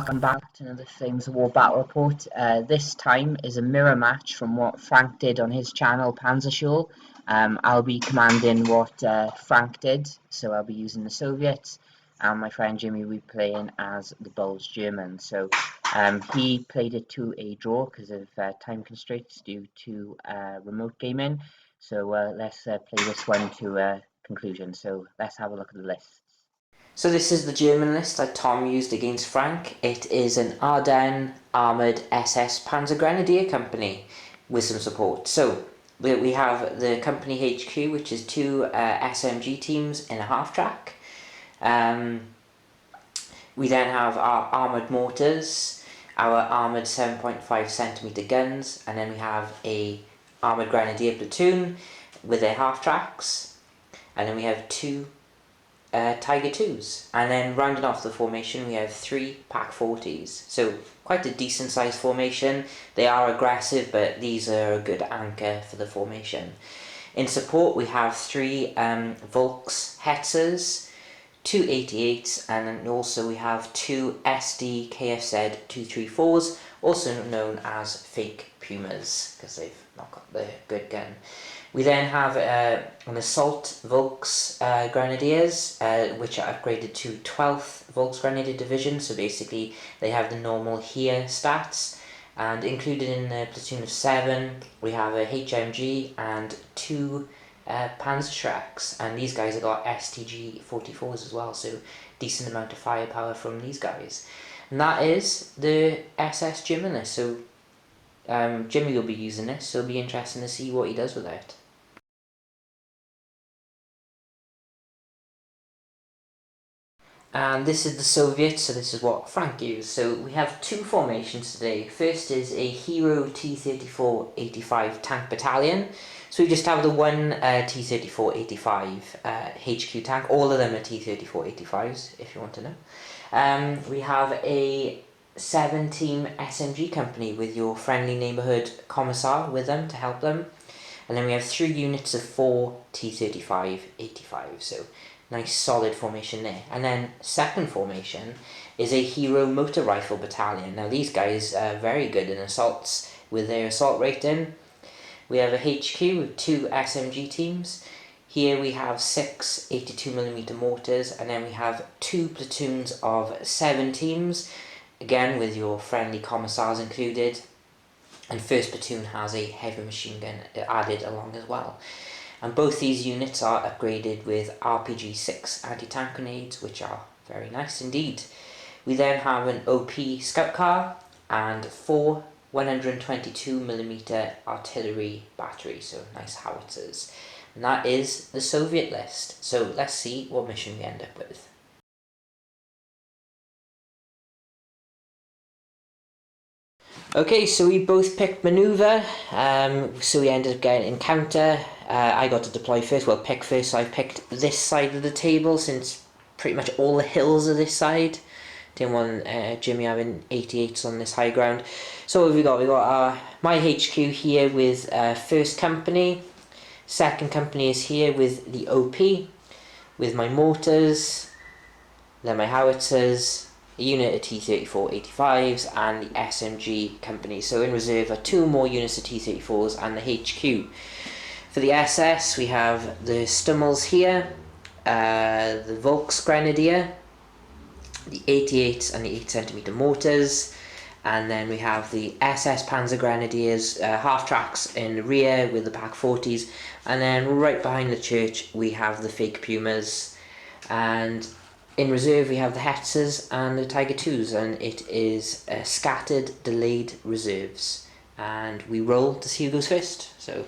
Welcome back to another Flames of War battle report. This time is a mirror match from what Frank did on his channel, Panzergren. I'll be commanding what Frank did, so I'll be using the Soviets, and my friend Jimmy will be playing as the Bulge German. So he played it to a draw because of time constraints due to remote gaming. So let's play this one to conclusion. So let's have a look at the list. So this is the German list that Tom used against Frank. It is an Ardennes Armoured SS Panzergrenadier company with some support. So we have the company HQ, which is two SMG teams in a half track. We then have our armoured mortars, our armoured 7.5cm guns, and then we have a armoured grenadier platoon with their half tracks, and then we have two Tiger 2s, and then rounding off the formation we have three Pak 40s, so quite a decent sized formation. They are aggressive, but these are a good anchor for the formation. In support we have three Volks Hetzers, two 88s, and then also we have two SD KFZ 234s, also known as fake Pumas because they've not got the good gun. We then have an assault Volks Grenadiers, which are upgraded to 12th Volks Grenadier Division, so basically they have the normal here stats, and included in the platoon of 7 we have a HMG and two Panzergrenadiers, and these guys have got STG 44s as well, so decent amount of firepower from these guys. And that is the SS German list. So Jimmy will be using this, so it'll be interesting to see what he does with it. And this is the Soviets, so this is what Frank used. So we have two formations today. First is a Hero T-34-85 tank battalion. So we just have the one T-34-85 HQ tank. All of them are T-34-85s, if you want to know. We have a 7-team SMG company with your friendly neighbourhood commissar with them to help them. And then we have 3 units of 4 T-35-85. So nice solid formation there. And then second formation is a Hero Motor Rifle Battalion. Now these guys are very good in assaults with their assault rating. We have a HQ with 2 SMG teams. Here we have 6 82mm mortars, and then we have 2 platoons of 7 teams, again with your friendly commissars included. And first platoon has a heavy machine gun added along as well. And both these units are upgraded with RPG-6 anti-tank grenades, which are very nice indeed. We then have an OP scout car and 4 122mm artillery batteries, so nice howitzers. And that is the Soviet list. So let's see what mission we end up with. Okay, so we both picked maneuver, so we ended up getting encounter. I got to deploy first, well pick first, so I picked this side of the table since pretty much all the hills are this side. Didn't want Jimmy having 88s on this high ground. So what have we got? We got my HQ here with first company. Second company is here with the OP, with my mortars, then my howitzers, a unit of T-34-85s, and the SMG company. So in reserve are 2 more units of T-34s and the HQ. For the SS we have the Stummels here, the Volks Grenadier, the 88s and the 8cm mortars, and then we have the SS Panzergrenadiers half tracks in the rear with the Pak 40s, and then right behind the church we have the fake Pumas, and in reserve we have the Hetzers and the Tiger 2s, and it is scattered delayed reserves, and we roll to see who goes first. So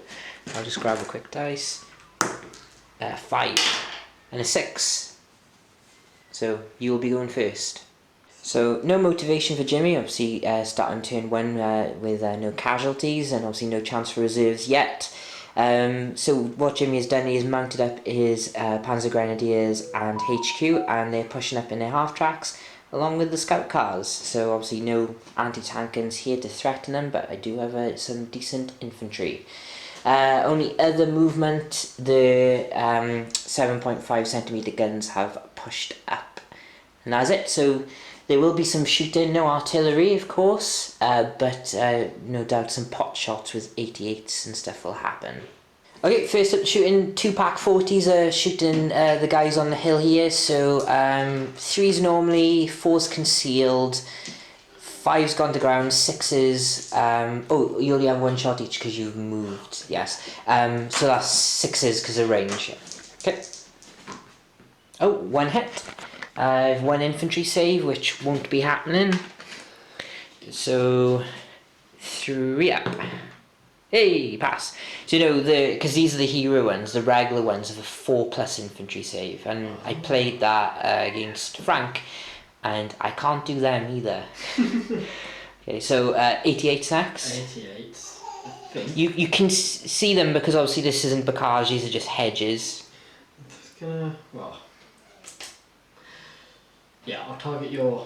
I'll just grab a quick dice. 5 and a 6. So you will be going first. So no motivation for Jimmy, obviously starting turn 1 with no casualties, and obviously no chance for reserves yet. So what Jimmy has done is mounted up his Panzergrenadiers and HQ, and they're pushing up in their half tracks along with the scout cars. So obviously no anti-tank guns here to threaten them, but I do have some decent infantry. Only other movement, the 7.5cm guns have pushed up, and that's it. So There will be some shooting, no artillery of course, but no doubt some pot shots with 88s and stuff will happen. Okay, first up shooting, 2 Pak 40s are shooting the guys on the hill here, so 3's normally, 4's concealed, 5's gone to ground, 6's, oh, you only have 1 shot each because you've moved, yes, so that's 6's because of range. Okay. Oh, 1 hit. I have 1 infantry save, which won't be happening. So 3 up. Hey, pass. So you know, because these are the hero ones, the regular ones have a 4+ infantry save, and I played that against Frank, and I can't do them either. Okay, so 88 next. 88. I think. You can see them because obviously this isn't Bocage, these are just hedges. I'm just gonna, well, yeah, I'll target your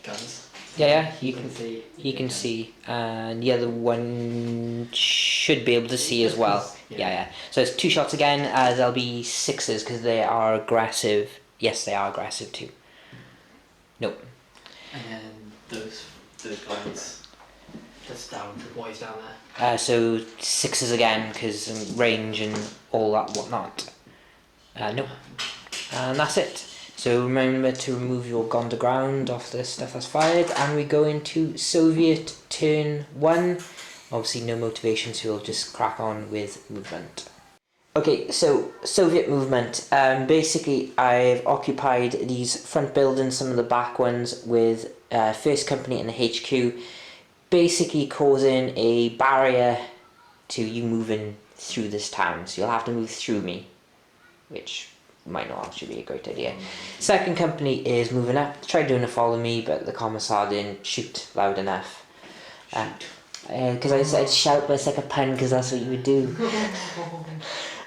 guns. Yeah, you can see. He can see, and the other one should be able to see as well. Yeah. So it's 2 shots again. They'll be 6's because they are aggressive. Yes, they are aggressive too. Nope. And then those guys just down, the boys down there. So 6's again because range and all that whatnot. Nope. And that's it. So remember to remove your gone to ground off the stuff that's fired, and we go into Soviet turn 1. Obviously no motivation, so we'll just crack on with movement. Okay, so Soviet movement. Basically I've occupied these front buildings, some of the back ones, with 1st Company in the HQ, basically causing a barrier to you moving through this town, so you'll have to move through me, which might not actually be a great idea. 2nd Company is moving up, tried doing a follow me, but the commissar didn't shoot loud enough. Because I said shout, but it's like a pun because that's what you would do.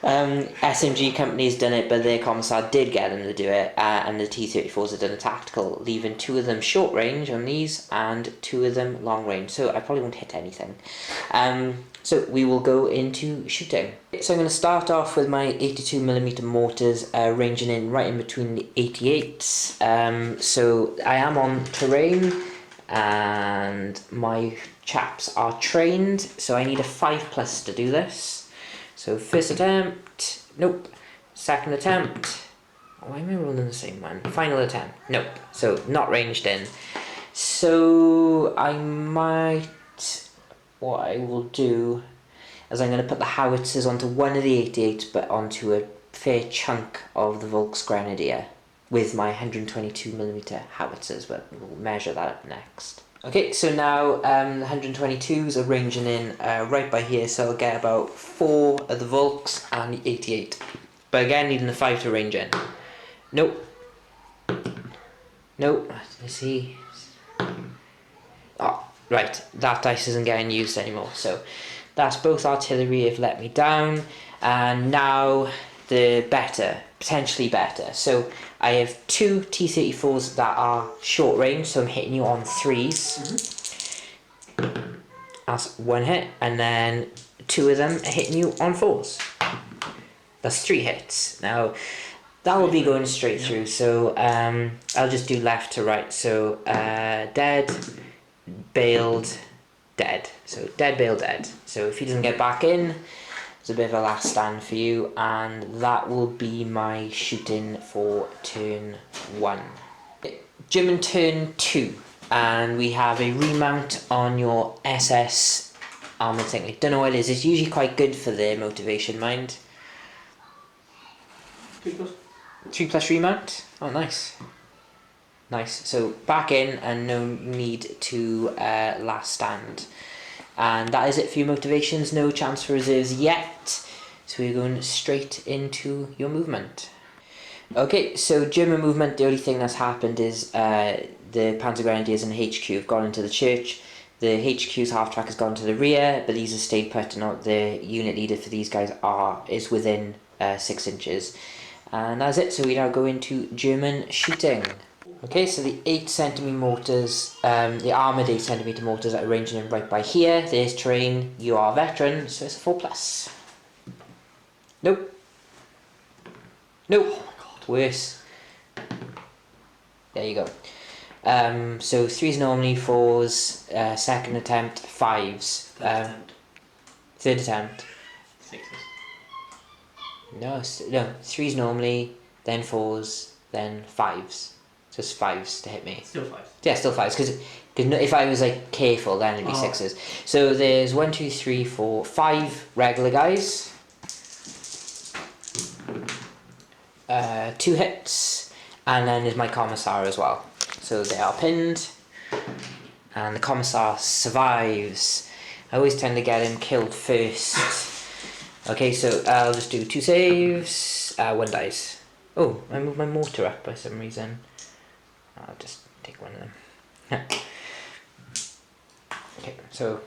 SMG Company's done it, but their commissar did get them to do it, and the T-34s have done a tactical, leaving 2 of them short range on these and 2 of them long range, so I probably won't hit anything. So we will go into shooting. So I'm going to start off with my 82mm mortars, ranging in right in between the 88s. So I am on terrain and my chaps are trained, so I need a 5+ to do this. So first attempt, nope. 2nd attempt, why am I rolling the same one? Final attempt, nope. So not ranged in. So I might, what I will do is I'm going to put the howitzers onto one of the 88s, but onto a fair chunk of the Volksgrenadier with my 122mm howitzers, but we'll measure that up next. Okay, so now the 122s are ranging in right by here, so I'll get about 4 of the Volks and the 88. But again, needing the 5 to range in. Nope. Nope. Let's see. Oh, right. That dice isn't getting used anymore. So that's both artillery have let me down. And now the potentially better. So I have 2 T-34s that are short range, so I'm hitting you on 3s. That's 1 hit, and then 2 of them are hitting you on 4s. That's 3 hits. Now that will be going straight through, so I'll just do left to right. So dead, bailed, dead. So dead, bailed, dead. So if he doesn't get back in, it's a bit of a last stand for you, and that will be my shooting for turn 1. German turn 2, and we have a remount on your SS armoured thing. I don't know what it is. It's usually quite good for their motivation, mind. 3+ remount. Oh, nice. Nice. So back in, and no need to last stand. And that is it for your motivations. No chance for reserves yet. So we're going straight into your movement. Okay, so German movement, the only thing that's happened is the Panzergrenadiers in the HQ have gone into the church. The HQ's half track has gone to the rear, but these have stayed put, and the unit leader for these guys is within 6 inches. And that's it, so we now go into German shooting. Okay, so the 8cm mortars, the armoured 8cm mortars are ranging in right by here. There's terrain, you are a veteran, so it's a 4+. Nope. Nope. Oh my god. Worse. There you go. So 3s normally, 4s, second attempt, 5s. Third attempt. 6s. No, 3s normally, then 4s, then 5s. So it's 5s to hit me. Still 5s. Yeah, still 5s, because if I was like careful, then it'd be 6s. So there's 1, 2, 3, 4, 5 regular guys. 2 hits, and then there's my commissar as well. So they are pinned, and the commissar survives. I always tend to get him killed first. Okay, so I'll just do 2 saves, 1 dies. Oh, I moved my mortar up by some reason. I'll just take one of them. Okay, so...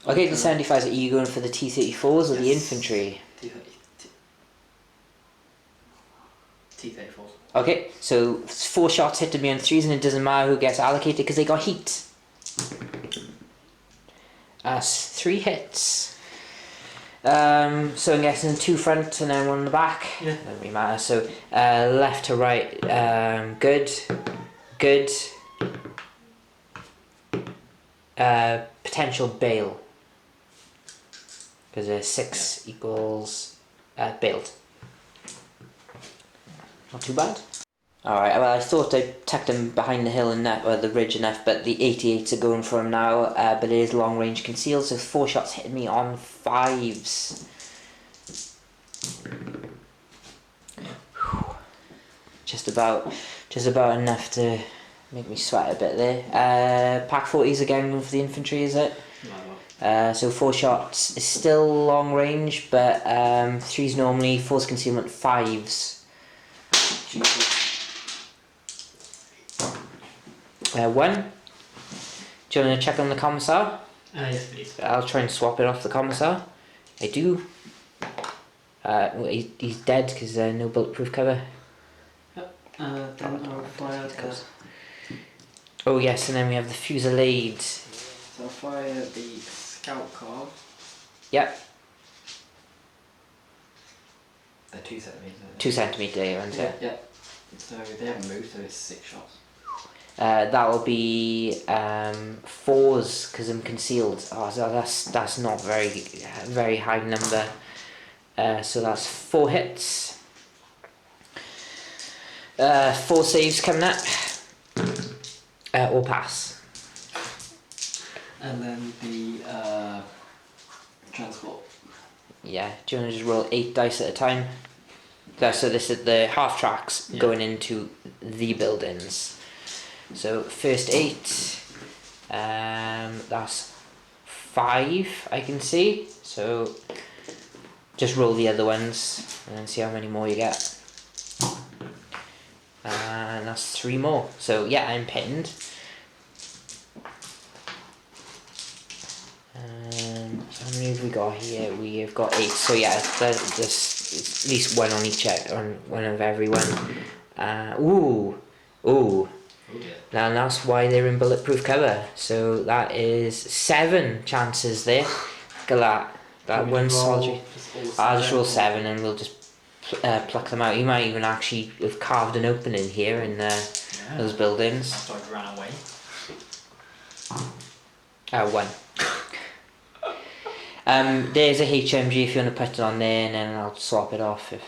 Okay, the 75s, are you going for the T-34s or the infantry? T-34s. Okay, so 4 shots hit me on 3s, and it doesn't matter who gets allocated because they got heat. That's 3 hits. So I'm guessing 2 front and then 1 in the back. Yeah. Doesn't really matter. So left to right, good. Potential bail. Because 6 equals bailed. Not too bad. Alright, well I thought I tucked him behind the hill enough, or the ridge enough, but the 88s are going for him now, but it is long range concealed, so 4 shots hitting me on 5s. Whew. Just about enough to make me sweat a bit there. Pack 40s again going for the infantry, is it? No. So 4 shots is still long range, but 3s normally, 4s concealment, 5s. 1. Do you want to check on the commissar? Yes, please. I'll try and swap it off the commissar. I do. Well, he's dead because no bulletproof cover. Then I'll fire Oh yes, and then we have the fusillade. So I'll fire the scout car. Yep. They're 2 centimeters. 2 centimetre ones, yeah. Yeah. So they haven't moved, so it's 6 shots. That will be 4s because I'm concealed. Oh, so that's not very high number. So that's 4 hits. 4 saves coming up. Or pass. And then the transport. Yeah. Do you want to just roll 8 dice at a time? So this is the half tracks going into the buildings. So first 8, that's 5 I can see, so just roll the other ones and then see how many more you get. And that's 3 more, so yeah, I'm pinned. So how many have we got here? We have got 8, so yeah, there's at least 1 on each, on one of everyone. Ooh. Oh dear. Now that's why they're in bulletproof cover. So that is 7 chances there. Look at that one soldier. I'll just roll 7 and we'll just pluck them out. You might even actually have carved an opening here in those buildings. After I ran away. 1. There's a HMG if you want to put it on there, and then I'll swap it off if...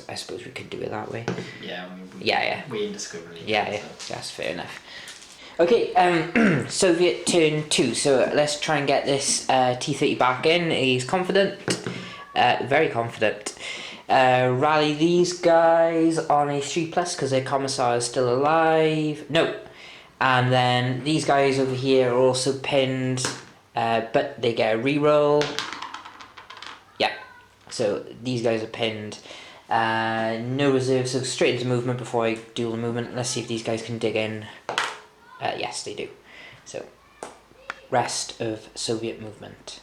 I suppose we could do it that way. Yeah, I mean, we indiscriminately. Yeah, that's fair enough. Okay, Soviet turn 2. So let's try and get this T-30 back in. He's confident, very confident. Rally these guys on a 3+ because their commissar is still alive. No, and then these guys over here are also pinned, but they get a reroll. Yeah, so these guys are pinned. No reserves, so straight into movement before I do the movement. Let's see if these guys can dig in. Yes, they do. So, rest of Soviet movement.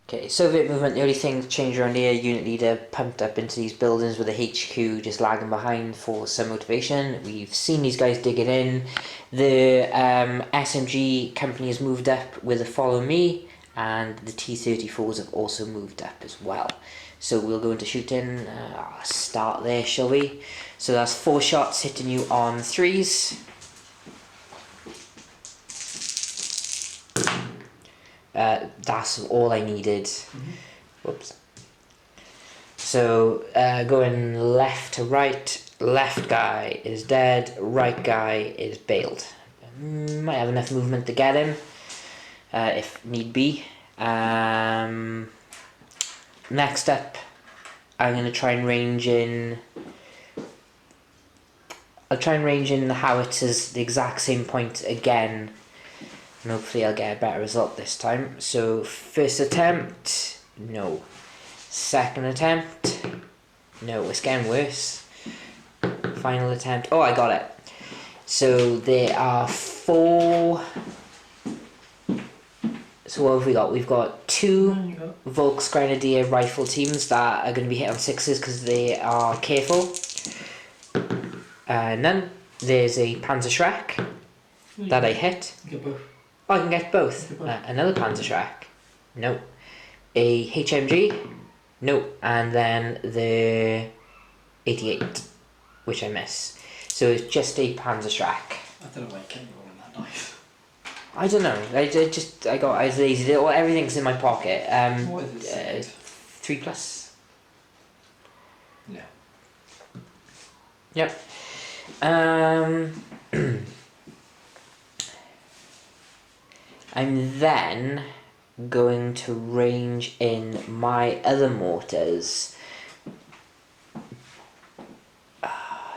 Okay, Soviet movement, the only thing that changed around here, unit leader pumped up into these buildings with a HQ just lagging behind for some motivation. We've seen these guys digging in. The SMG company has moved up with a follow me, and the T-34s have also moved up as well. So we'll go into shooting, start there, shall we? So that's 4 shots hitting you on 3s. That's all I needed. Whoops. So going left to right, left guy is dead, right guy is bailed. Might have enough movement to get him, if need be. Next up, I'm going to try and range in... I'll try and range in the howitzers the exact same point again, and hopefully I'll get a better result this time. So first attempt, no. Second attempt, no, it's getting worse. Final attempt, oh, I got it. So there are 4. So what have we got? We've got 2 Volksgrenadier rifle teams that are going to be hit on 6s because they are careful. None. There's a Panzerschreck that I hit. Get both. Oh, I can get both. Another Panzerschreck. No. A HMG. No. And then the 88, which I miss. So it's just a Panzerschreck. I don't know why you kept rolling that dice. I don't know. I was lazy. Everything's in my pocket. What is it? 3+. Yeah. Yep. I'm then going to range in my other mortars.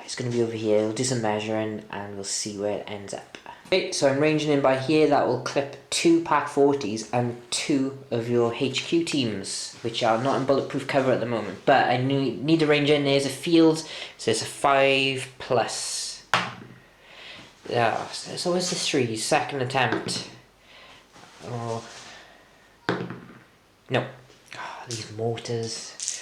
It's going to be over here. We'll do some measuring and we'll see where it ends up. Okay, so I'm ranging in by here. That will clip 2 Pak 40s and 2 of your HQ teams, which are not in bulletproof cover at the moment. But I need to range in. There's a field, so it's a 5+. Yeah, so what's the 3? Second attempt. Oh. No. Oh, these mortars.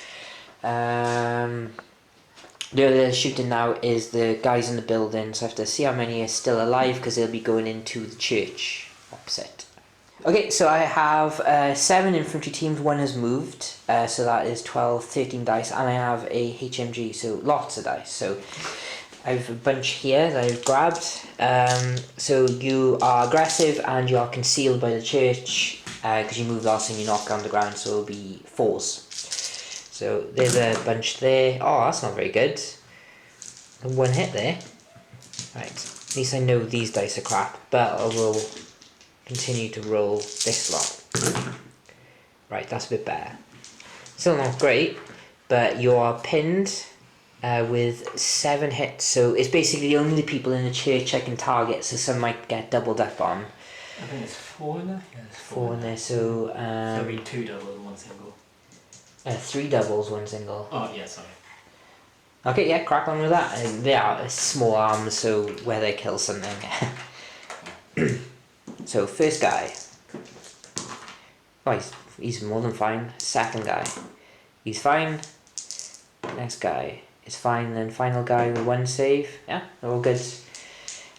The other shooting now is the guys in the building, so I have to see how many are still alive because they'll be going into the church opposite. Okay, so I have 7 infantry teams, 1 has moved, so that is 12, 13 dice, and I have a HMG, so lots of dice. So I have a bunch here that I've grabbed. So you are aggressive and you are concealed by the church because you move last and you knock on the ground, so it'll be 4s. So there's a bunch there. Oh, that's not very good. 1 hit there. Right, at least I know these dice are crap, but I will continue to roll this lot. Right, that's a bit better. Still not great, but you are pinned with 7 hits. So it's basically only the people in the church I can target, so some might get doubled up on. I think it's 4 in there? Yeah, there's 4 in there, so... there'll be 2 doubles and 1 single. 3 doubles, 1 single. Oh, yeah, sorry. Okay, yeah, crack on with that. They are small arms, so where they kill something. So, first guy. Oh, he's more than fine. Second guy. He's fine. Next guy is fine. And then final guy with 1 save. Yeah, they're all good.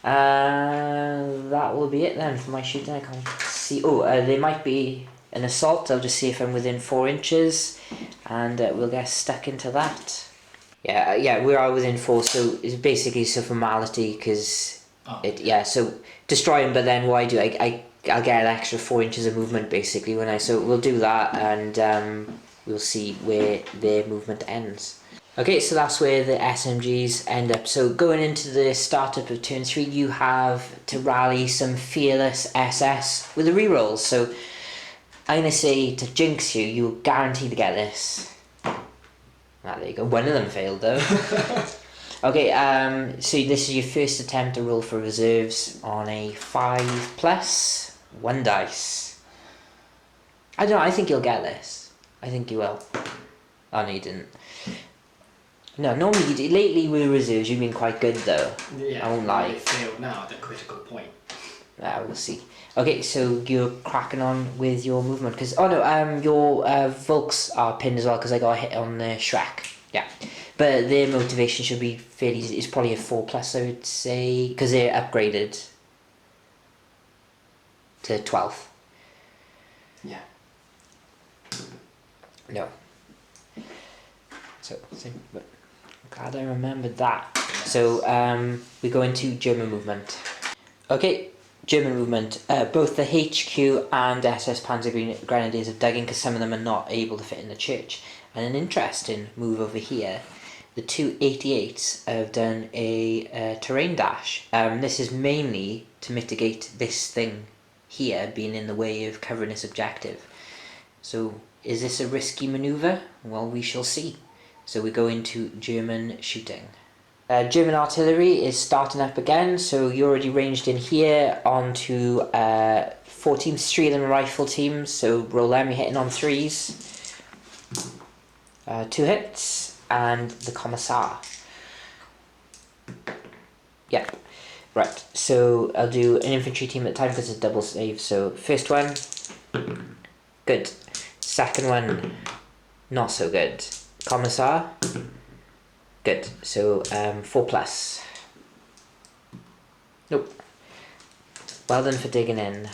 That will be it then for my shooting. I can't see. Oh, there might be an assault. I'll just see if I'm within 4 inches. And we'll get stuck into that. Yeah, we are within 4, so it's basically a formality because so destroy him. But then what I do, I'll get an extra 4 inches of movement basically when so we'll do that, and we'll see where their movement ends. Okay, so that's where the SMGs end up. So going into the startup of turn 3, you have to rally some fearless SS with the rerolls. So I'm going to say to jinx you, you're guaranteed to get this. Ah, there you go. One of them failed though. Okay, so this is your first attempt to roll for reserves on a 5+, 1 dice. I don't know, I think you'll get this. I think you will. Oh no, you didn't. No, normally you do. Lately with reserves you've been quite good though. Yeah, I won't lie. They failed now at the critical point. We'll see. Okay, so you're cracking on with your movement because your Volks are pinned as well because I got a hit on the Shrek. Yeah, but their motivation should be fairly easy. It's probably a 4+, I would say, because they're upgraded to 12. Yeah. No. So, but glad I remembered that. Yes. So we go into German movement. Okay. German movement. Both the HQ and SS Panzergrenadiers have dug in because some of them are not able to fit in the church. And an interesting move over here, the two 88s have done a terrain dash. This is mainly to mitigate this thing here being in the way of covering this objective. So is this a risky manoeuvre? Well, we shall see. So we go into German shooting. German artillery is starting up again, so you're already ranged in here onto 4 teams, 3 of them are rifle teams, so roll them, you're hitting on 3s. 2 hits, and the Commissar. Yep, right, so I'll do an infantry team at a time because it's a double save, so first one, good. Second one, not so good. Commissar. Good, so 4+. Nope. Well done for digging in.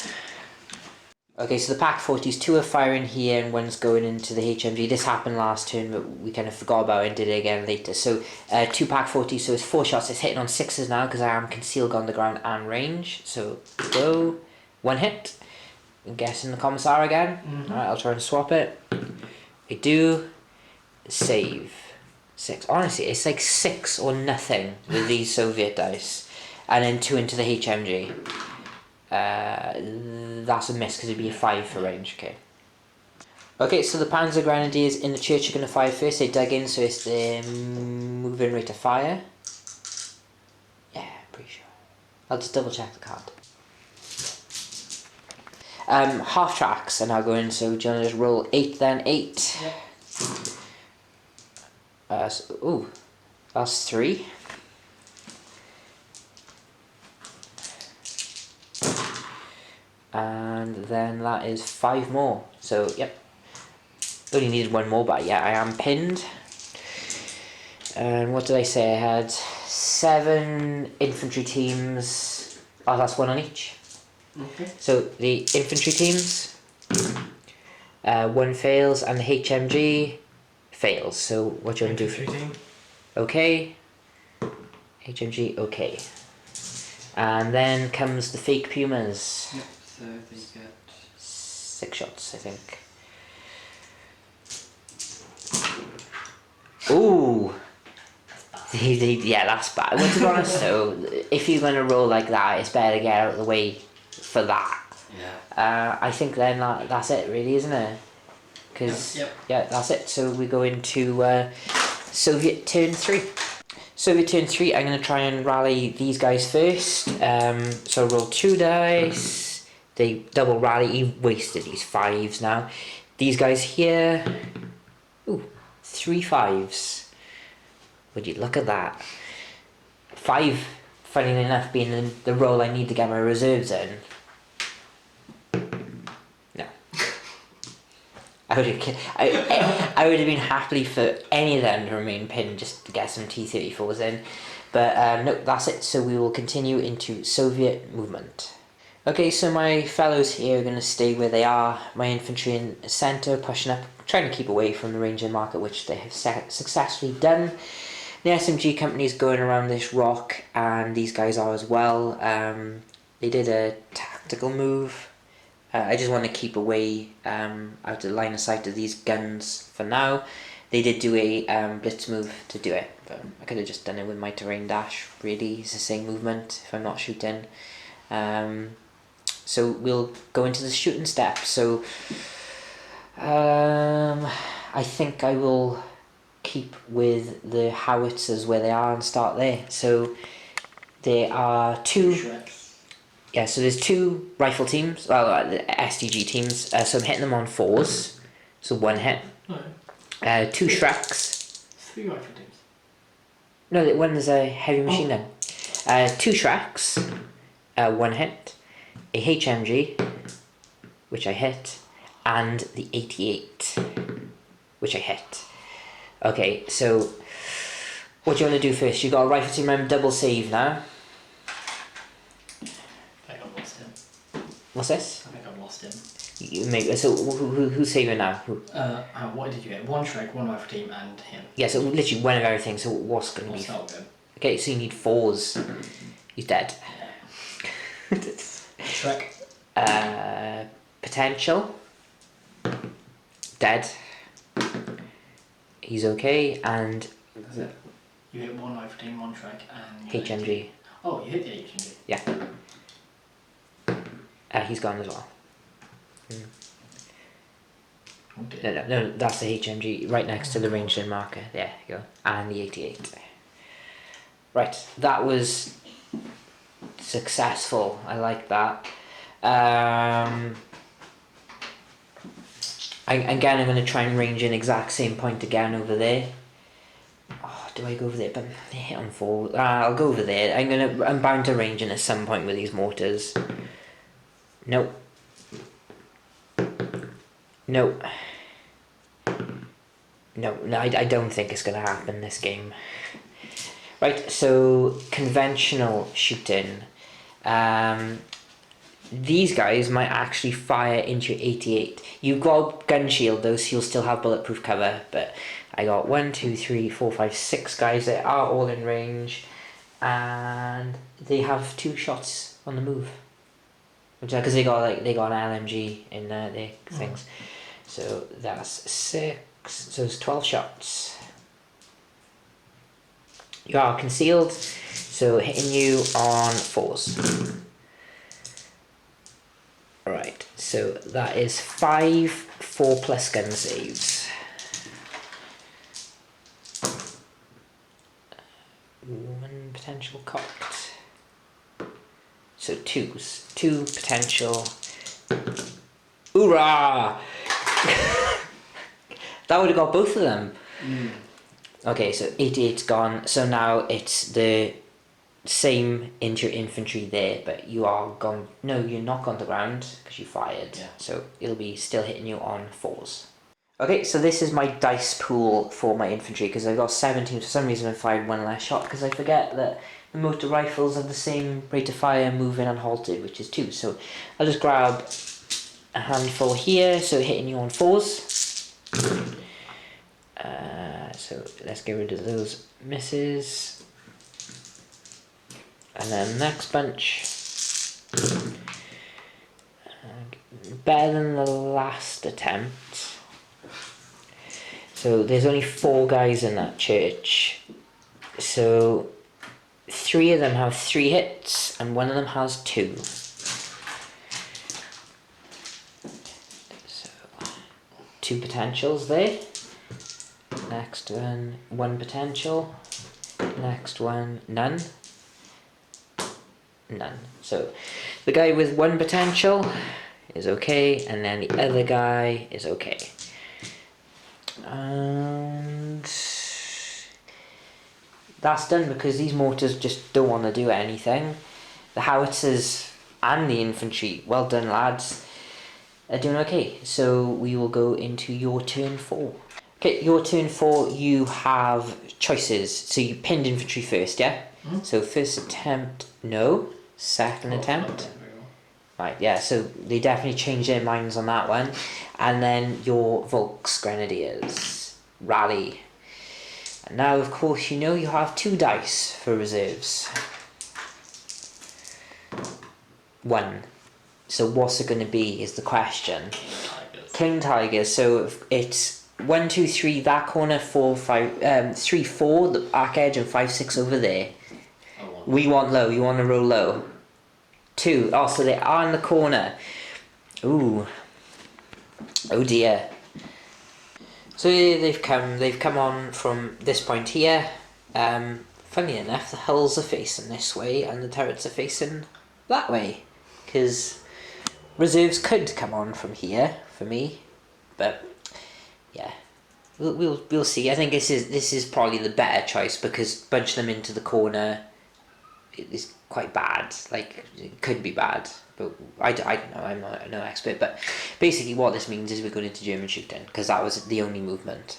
Okay, so the Pak 40s, 2 are firing here and 1's going into the HMG. This happened last turn, but we kind of forgot about it and did it again later. So 2 Pak 40s, so it's 4 shots. It's hitting on 6s now because I am concealed on the ground and range. So go, 1 hit. I'm guessing the Commissar again. Alright, I'll try and swap it. I do. Save. 6. Honestly, it's like 6 or nothing with these Soviet dice. And then 2 into the HMG. That's a miss because it'd be a 5 for range. Okay, so the Panzergrenadiers in the church are going to fire first. They dug in, so it's the moving rate of fire. Yeah, pretty sure. I'll just double check the card. Half tracks are now going, so do you want to just roll 8 then? 8. Yep. Ooh, that's 3. And then that is 5 more. So, yep. Only needed 1 more, but yeah, I am pinned. And what did I say? I had 7 infantry teams. Oh, that's 1 on each. Okay. So, the infantry teams, 1 fails, and the HMG fails. So what do you want to do for team? Okay. HMG, okay. And then comes the fake Pumas. Yep, so they get 6 shots, I think. Ooh. Yeah, that's bad. Well, to be honest though, if you're going to roll like that, it's better to get out of the way for that. Yeah. I think then that's it really, isn't it? Because yeah, that's it. So we go into Soviet turn 3. Soviet turn 3, I'm going to try and rally these guys first. So roll 2 dice. They double rally. You've wasted these 5s now. These guys here. Ooh, 3 5s. Would you look at that? 5, funny enough, being the roll I need to get my reserves in. I would have been happy for any of them to remain pinned just to get some T-34s in. But no, that's it. So we will continue into Soviet movement. Okay, so my fellows here are going to stay where they are. My infantry in the centre, pushing up, trying to keep away from the Ranger market, which they have successfully done. The SMG company is going around this rock, and these guys are as well. They did a tactical move. I just want to keep away out of the line of sight of these guns for now. They did do a blitz move to do it, but I could have just done it with my terrain dash, really. It's the same movement if I'm not shooting. So we'll go into the shooting step. So I think I will keep with the howitzers where they are and start there. So there are 2... Yeah, so there's 2 rifle teams, well, the SDG teams, so I'm hitting them on 4s, so 1 hit. No. 2 Shreks. 3 rifle teams? No, one is a heavy machine gun. 2 Shreks, 1 hit, a HMG, which I hit, and the 88, which I hit. Okay, so what do you want to do first? You got a rifle team, remember, double save now. What's this? I think I've lost him. So who's saving now? What did you get? 1 Shrek, 1 rifle team, and him. Yeah, so literally 1 of everything. So what's going to be? Not good. Okay, so you need 4s. He's dead. Shrek. Potential. Dead. He's okay, and That's it. You hit 1 life team, 1 Shrek, and... HMG. Oh, you hit the HMG. Yeah. He's gone as well. Oh dear. No, that's the HMG right next to the ranged in marker. There you go. And the 88. Right, that was successful. I like that. Again, I'm going to try and range in exact same point again over there. Oh, do I go over there? But they hit on 4. I'll go over there. I'm bound to range in at some point with these mortars. Nope. Nope. No, I don't think it's going to happen this game. Right, so conventional shooting. These guys might actually fire into your 88. You've got gun shield though, so you'll still have bulletproof cover. But I got 1, 2, 3, 4, 5, 6 guys that are all in range, and they have 2 shots on the move. Because they got an LMG in their things. So that's 6. So it's 12 shots. You are concealed, so hitting you on 4s. Alright, so that is 5 4+ gun saves. 1 potential cocked. So 2s. 2 potential. Hoorah! That would have got both of them. Okay, so 88's gone. So now it's the same into your infantry there, but you are gone. No, you're not on the ground because you fired. Yeah. So it'll be still hitting you on 4s. Okay, so this is my dice pool for my infantry because I got 17. For some reason I fired 1 less shot because I forget that the motor rifles have the same rate of fire moving unhalted, which is 2. So I'll just grab a handful here, so hitting you on 4s. So let's get rid of those misses. And then next bunch. Better than the last attempt. So there's only 4 guys in that church. So 3 of them have 3 hits and 1 of them has 2. So 2 potentials there. Next one, 1 potential. Next one, none. None. So the guy with 1 potential is okay, and then the other guy is okay. And that's done because these mortars just don't want to do anything. The howitzers and the infantry, well done lads, are doing okay. So we will go into your turn 4. Okay, your turn 4, you have choices. So you pinned infantry first, yeah? So first attempt, no. Second attempt. Right, yeah, so they definitely changed their minds on that one. And then your Volks Grenadiers. Rally. And now, of course, you know you have 2 dice for reserves. 1. So what's it going to be is the question. King Tigers. So it's 1, 2, 3 that corner, 4, 5, 3, 4 the back edge, and 5, 6 over there. We want low. You want to roll low. 2. Oh, so they are in the corner. Ooh. Oh dear. So yeah, they've come on from this point here. Funny enough, the hulls are facing this way and the turrets are facing that way, because reserves could come on from here for me, but yeah, we'll see. I think this is probably the better choice because bunch them into the corner is quite bad. Like, it could be bad, but I don't know. I'm not no expert, but basically what this means is we're going into German shooting because that was the only movement.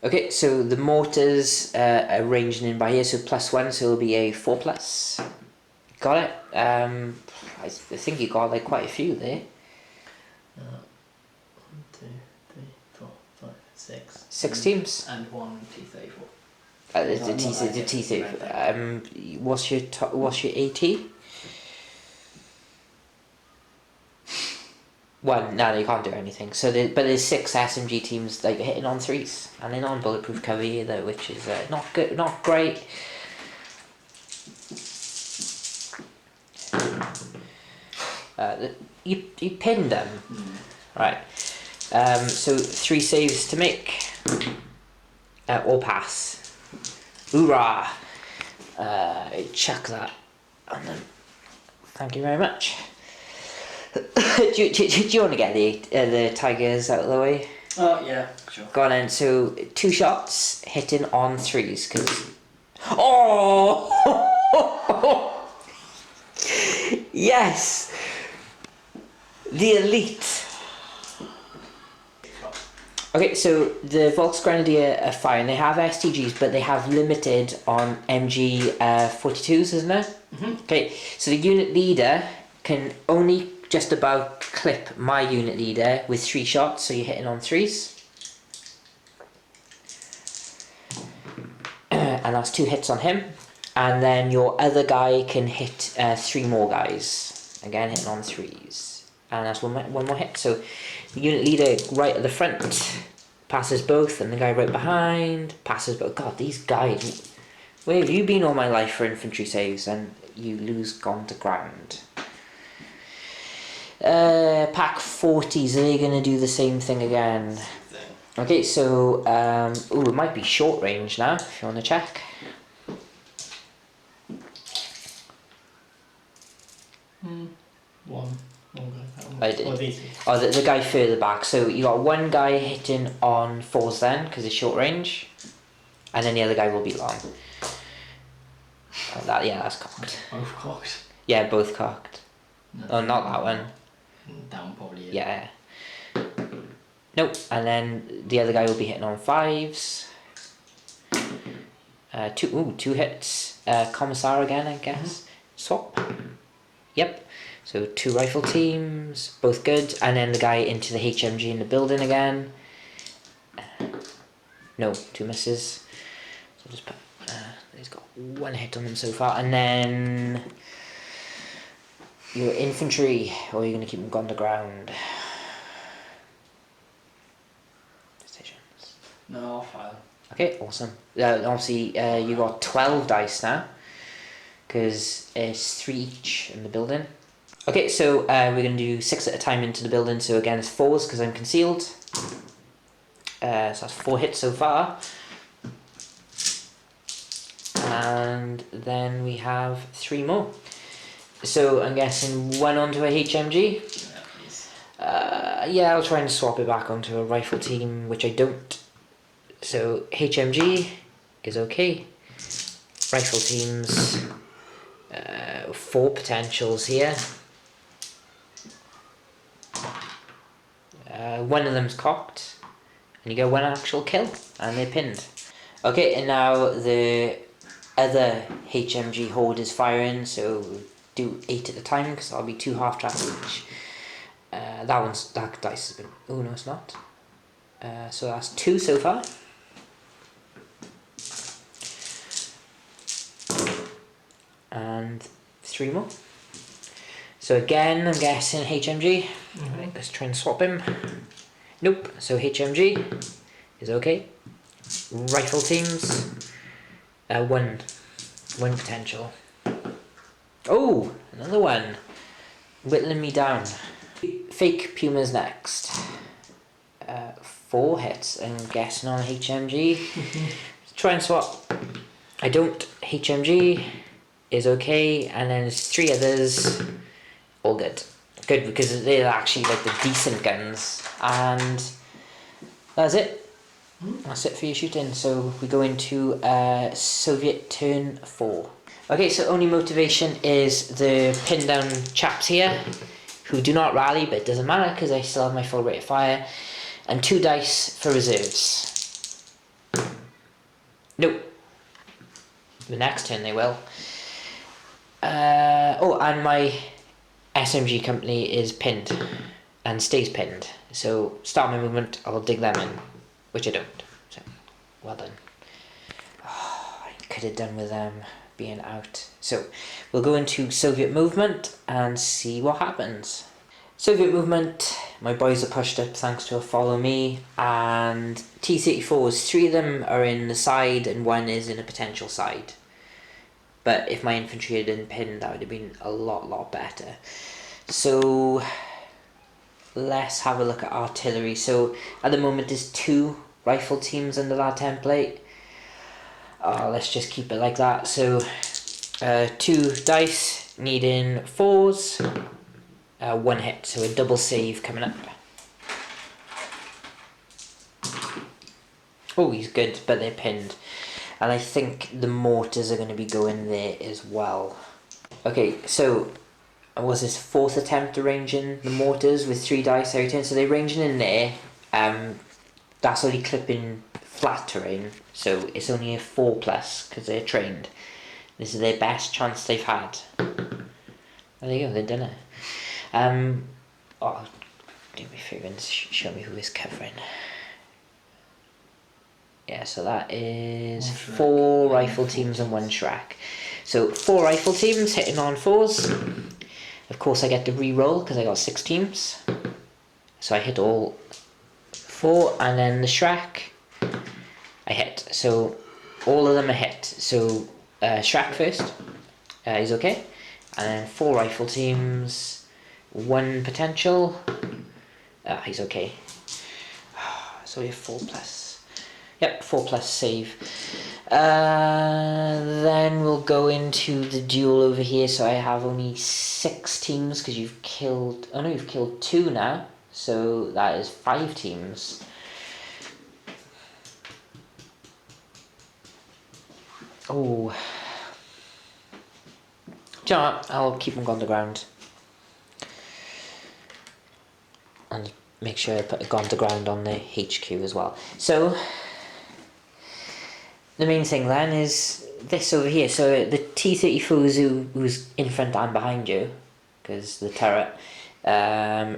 Okay, so the mortars are ranging in by here, so +1, so it'll be a 4+. Got it. I think you got like quite a few there. 1, 2, 3, 4, 5, 6. 6 teams. And 1 T-34. The T-34. What's your AT? One, no, you can't do anything. So, but there's 6 SMG teams that are hitting on 3s, and they're not on bulletproof cover either, which is not good, not great. You pinned them, right? So 3 saves to make, or pass. Hoorah! Chuck that on them. Thank you very much. do you want to get the tigers out of the way? Oh, yeah, sure. Go on then. So 2 shots hitting on 3s, because... Oh! Yes! The elite! Okay, so the Volksgrenadier are fine. They have STGs, but they have limited on MG 42s, isn't it? Okay, so the unit leader can only just about clip my unit leader with 3 shots, so you're hitting on 3s. And that's 2 hits on him. And then your other guy can hit 3 more guys. Again, hitting on 3s. And that's one more hit. So the unit leader right at the front passes both, and the guy right behind passes both. God, these guys. Where have you been all my life for infantry saves? And you lose gone to ground. Pack 40s, are they going to do the same thing again? Okay, so, it might be short range now, if you want to check. One I guy. did. Or these. Oh, the guy further back. So you got one guy hitting on 4s then, because it's short range. And then the other guy will be long. That's cocked. Both cocked. Yeah, both cocked. No. Oh, not that one. Down probably. Yeah. Nope. And then the other guy will be hitting on 5s. 2 hits. Commissar again, I guess. Swap. Yep. So 2 rifle teams, both good. And then the guy into the HMG in the building again. No, 2 misses. So just put. He's got 1 hit on them so far. And then your infantry, or are you going to keep them on the ground? Decisions. No, I'll fire. Okay, awesome. Obviously, you got 12 dice now, because it's 3 each in the building. Okay, so we're going to do 6 at a time into the building. So again, it's 4s because I'm concealed. So that's 4 hits so far. And then we have 3 more. So I'm guessing 1 onto a HMG. Yeah, please. Yeah, I'll try and swap it back onto a rifle team, which I don't. So HMG is okay. Rifle teams, 4 potentials here. 1 of them's cocked, and you get 1 actual kill, and they're pinned. Okay, and now the other HMG horde is firing, so do 8 at a time, because that'll be 2 half tracks each. That dice has been. Oh no, it's not. So that's 2 so far. And 3 more. So again, I'm guessing HMG. Right, let's try and swap him. Nope. So HMG is okay. Rifle teams. 1 potential. Oh, another one. Whittling me down. Fake Puma's next. 4 hits, I'm guessing on HMG. Try and swap. I don't. HMG is okay, and then there's 3 others. All good. Good, because they're actually like the decent guns. And that's it. That's it for your shooting. So we go into Soviet turn 4. Okay, so only motivation is the pinned down chaps here, who do not rally, but it doesn't matter because I still have my full rate of fire. And 2 dice for reserves. Nope. The next turn they will. And my SMG company is pinned and stays pinned. So start my movement, I'll dig them in, which I don't. So well done. Oh, I could have done with them being out. So we'll go into Soviet movement and see what happens. Soviet movement, my boys are pushed up thanks to a follow me, and T-34s, 3 of them are in the side and 1 is in a potential side. But if my infantry had been pinned, that would have been a lot better. So let's have a look at artillery. So at the moment there's 2 rifle teams under that template. Let's just keep it like that. So 2 dice needing 4s, 1 hit, so a double save coming up. Oh, he's good, but they're pinned. And I think the mortars are going to be going there as well. Okay, so was this 4th attempt to range in the mortars with 3 dice every turn. So they're ranging in there. That's only clipping flat terrain, so it's only a 4+ because they're trained. This is their best chance they've had. There you go, they've done it. Do me a favour and show me who is covering. Yeah, so that is 4 rifle teams and 1 Shrek. So 4 rifle teams hitting on 4s. Of course I get to re-roll because I got 6 teams. So I hit all 4, and then the Shrek I hit. So all of them are hit. So Shrek first, he's okay. And then 4 rifle teams, 1 potential. He's okay. So we have 4+. Yep, 4+ save. Then we'll go into the duel over here. So I have only 6 teams because you've killed. Oh no, you've killed 2 now. So that is 5 teams. Oh. Do you know what? I'll keep them on the ground. And make sure I put a gun to ground on the HQ as well. So the main thing then is this over here. So the T-34 who's in front and behind you, because the turret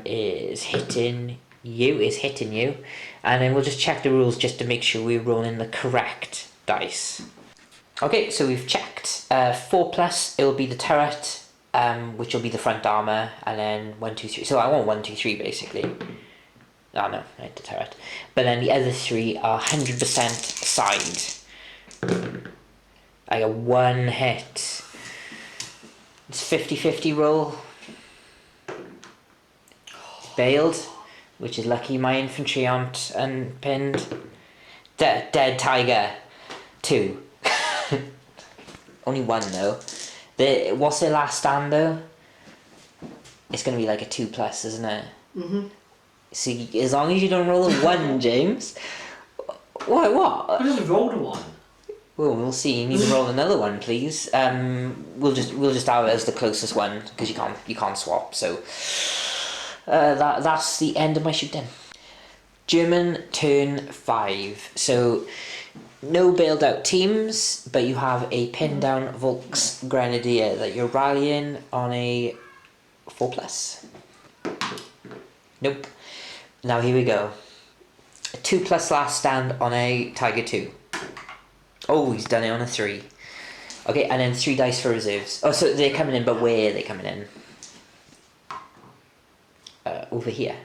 is hitting you, and then we'll just check the rules just to make sure we're rolling the correct dice. Okay, so we've checked 4+, it will be the turret, which will be the front armour, and then 1, 2, 3. So I want 1, 2, 3 basically. Oh no, not the turret. But then the other 3 are 100% side. I got 1 hit. It's 50-50 roll. Bailed, which is lucky my infantry aren't unpinned. Dead tiger. 2. Only 1 though. What's their last stand though? It's gonna be like a 2+, isn't it? Mhm. See, as long as you don't roll a 1, James. What? I just rolled a 1. Well, we'll see. You need to roll another 1, please. We'll just have it as the closest one because you can't swap. So that's the end of my shooting. German turn 5. So no bailed out teams, but you have a pinned down Volksgrenadier that you're rallying on a 4+. Nope. Now here we go. A 2+ last stand on a Tiger 2. Oh, he's done it on a 3. Okay, and then 3 dice for reserves. Oh, so they're coming in, but where are they coming in? Over here.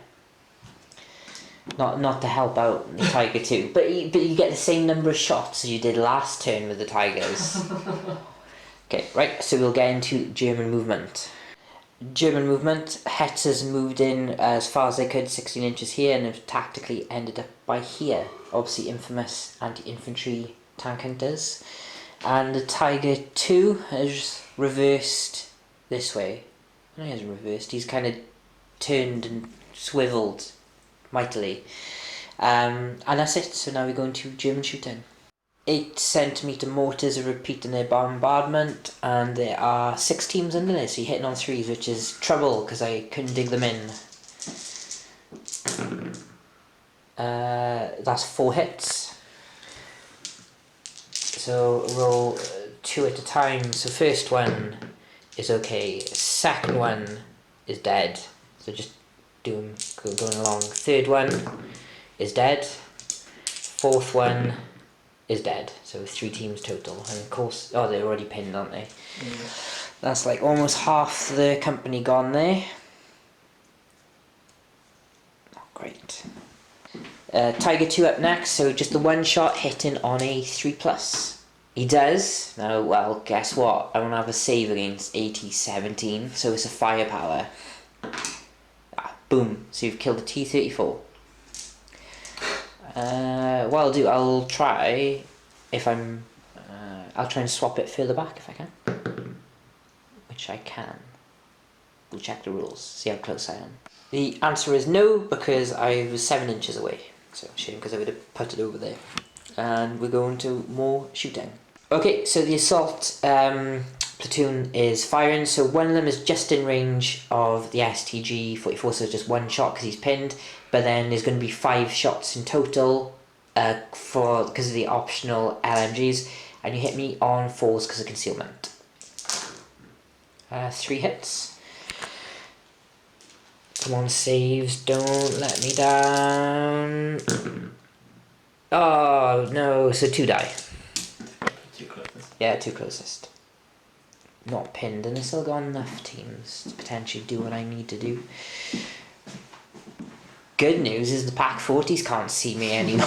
Not to help out the Tiger 2, but you get the same number of shots as you did last turn with the Tigers. Okay, right, so we'll get into German movement. German movement, Hetzers moved in as far as they could, 16 inches here, and have tactically ended up by here. Obviously infamous anti-infantry tank hunters. And the Tiger 2 has reversed this way. No, he hasn't reversed, he's kind of turned and swiveled mightily. And that's it, so now we go into German shooting. 8cm mortars are repeating their bombardment, and there are 6 teams under there, so you're hitting on 3s, which is trouble because I couldn't dig them in. That's 4 hits. So roll 2 at a time. So first one is okay, second one is dead, so just do them going along. Third one is dead, fourth one is dead, so 3 teams total. And of course, oh, they're already pinned, aren't they? That's like almost half the company gone there. Great. Tiger 2 up next, so just the one shot hitting on a 3+. He does. Now, well, guess what? I don't have a save against AT-17, so it's a firepower. Boom. So you've killed a T-34. What I'll do, I'll try and swap it further back if I can. Which I can. We'll check the rules, see how close I am. The answer is no, because I was 7 inches away. So shame, because I would have put it over there. And we're going to more shooting. Okay, so the assault platoon is firing. So one of them is just in range of the STG-44, so just one shot because he's pinned. But then there's going to be 5 shots in total because of the optional LMGs. And you hit me on 4s because of concealment. 3 hits. Come on, saves, don't let me down. Oh, no, so 2 die. 2 closest. Yeah, 2 closest. Not pinned, and I still got enough teams to potentially do what I need to do. Good news is the Pack 40s can't see me anymore.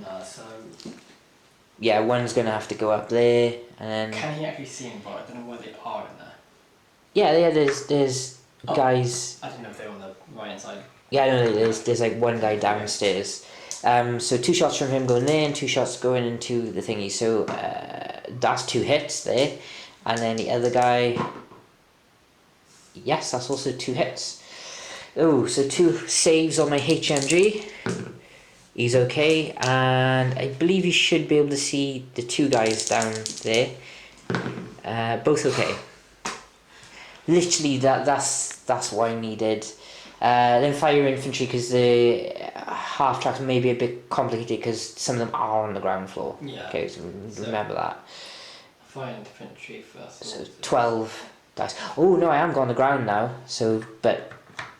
No, so... Yeah, one's going to have to go up there, and then... Can he actually see him, but I don't know where they are in there. Yeah, there's guys... I didn't know if they were on the right hand side. Yeah, no, there's like one guy downstairs. So 2 shots from him going there, and 2 shots going into the thingy. So that's 2 hits there, and then the other guy. Yes, that's also 2 hits. Oh, so 2 saves on my HMG. He's okay, and I believe you should be able to see the 2 guys down there. Both okay. Literally, that's what I needed. Then fire infantry, because the half tracks may be a bit complicated because some of them are on the ground floor. Yeah. Okay, so remember that. Fire infantry first. So 12 dice. Oh no, I am going on the ground now. So, but